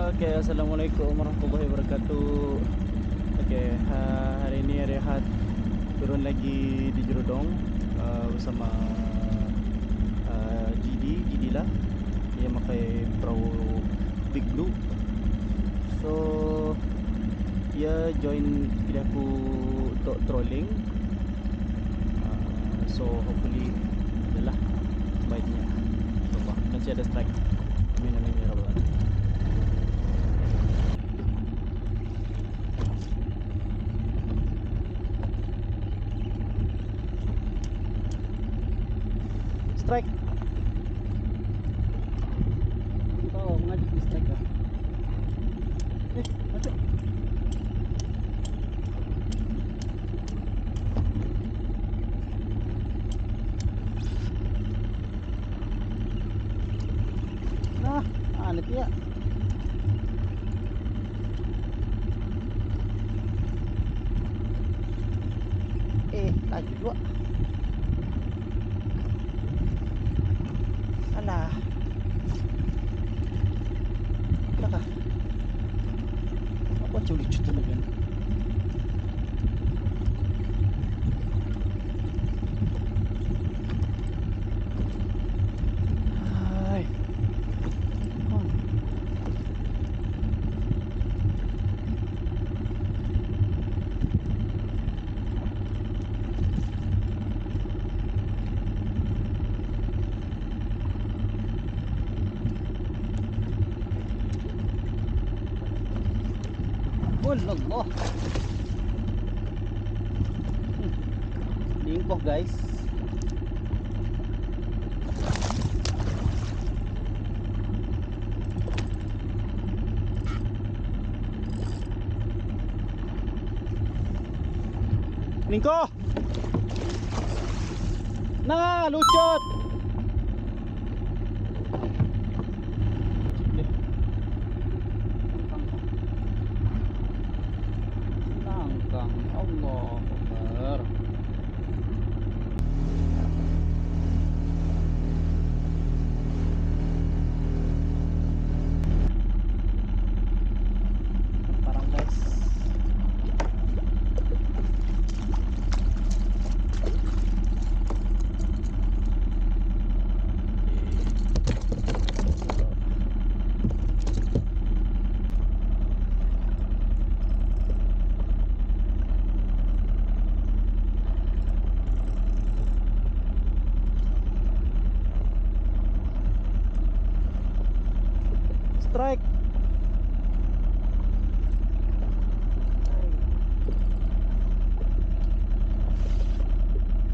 Okay, assalamualaikum warahmatullahi wabarakatuh. Okay, hari ini hari Ahad, turun lagi di Jerudong bersama GD lah. Dia pakai perahu Big Blue. So dia join pilih aku untuk trolling. So hopefully adalah baiknya. InsyaAllah masih ada strike. Amin amin ya rabbal alamin. Strike. Oh, mengajuk di strike dah. Masuk. Nah, nanti ya. Lagi dua. Alah. Kakak. Apa curi cuci lagi? Hai. Wallah. Lingkuh guys. Lingkuh. Nah, lucut. Langkang. Allah Akbar. Parang guys. Strike.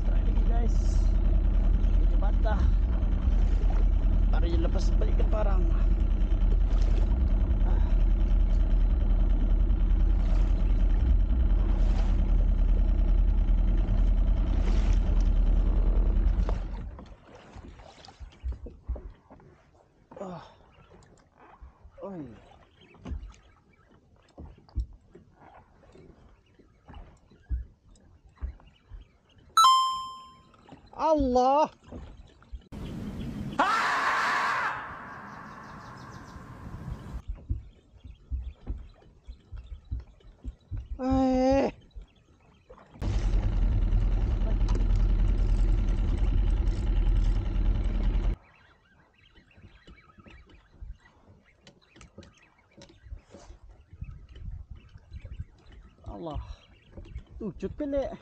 Strike lagi guys. Ini bata. Baru je lepas balik ke parang. Oi. Allah. Eh. Allah. Lucut pelik.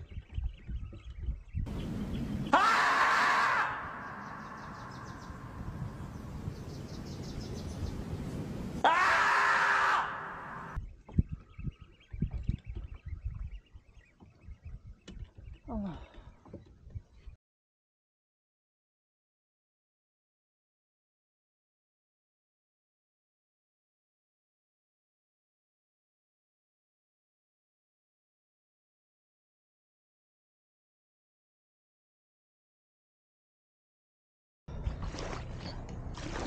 Allah.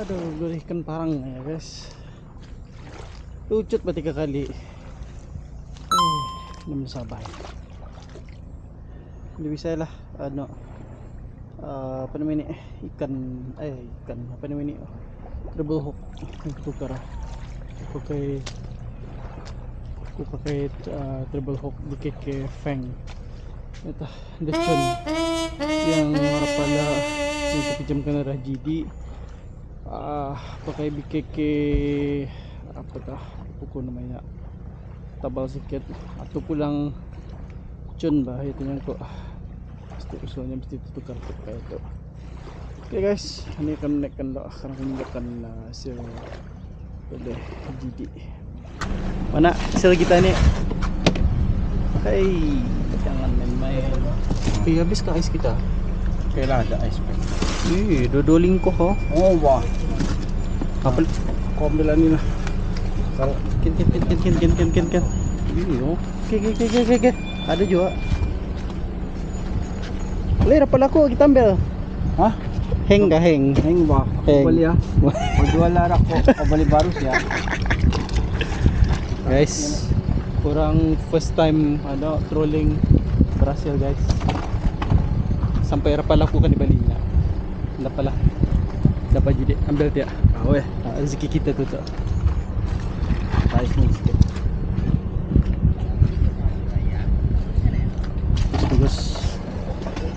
Aduh, gue ikan parang ya guys. Lucut berarti 3 kali. Belum sabay. Hindi bisa lah ano apa namanya ikan apa namanya terbuhok, nagtukar. pakai treble hook di keke Feng. Ito, lechon yang orang pala yang pinjam ka na GD. Pakai BKK apa tah buku namanya tabal sikit atau pulang cun bah itu yang kok pasti usulnya mesti tukar kayak itu. Oke guys, ini akan menaikkan doa karena menunjukkan hasil oleh GD. Mana hasil kita nih? Hey, jangan main-main. Habis ke ais kita? Kailan ada ice pack. Dodoling ko ho. Oh wah. Kapal Kau ambil ni lah. Kalau kin. Iyo. Oke. Ada juga. Lera pala ko kita ambil. Hah? Heng dah heng. Heng ba? Heng. Ako bali ah. Jual lara ko. Ako bali baru siya. Guys, kurang first time ada trolling berhasil guys. Sampai pala ko kan di Bali na. Dapat jadi ambil dia. Weh. Rezeki kita tu tak. Ice ni sikit. Bagus.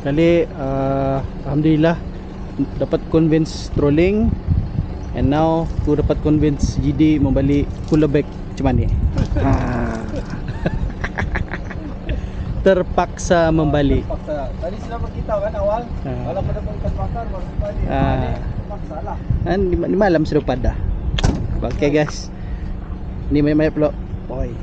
Kali alhamdulillah dapat convince trolling, and now aku dapat convince GD membalik cooler bag macam mana. Terpaksa membalik. Terpaksa. Tadi sudah beritahu kan awal. Kalau pada ikan bakar baru balik. Terpaksa lah. Di malam sudah pada. Okay guys. Ini banyak-banyak pula. Bye.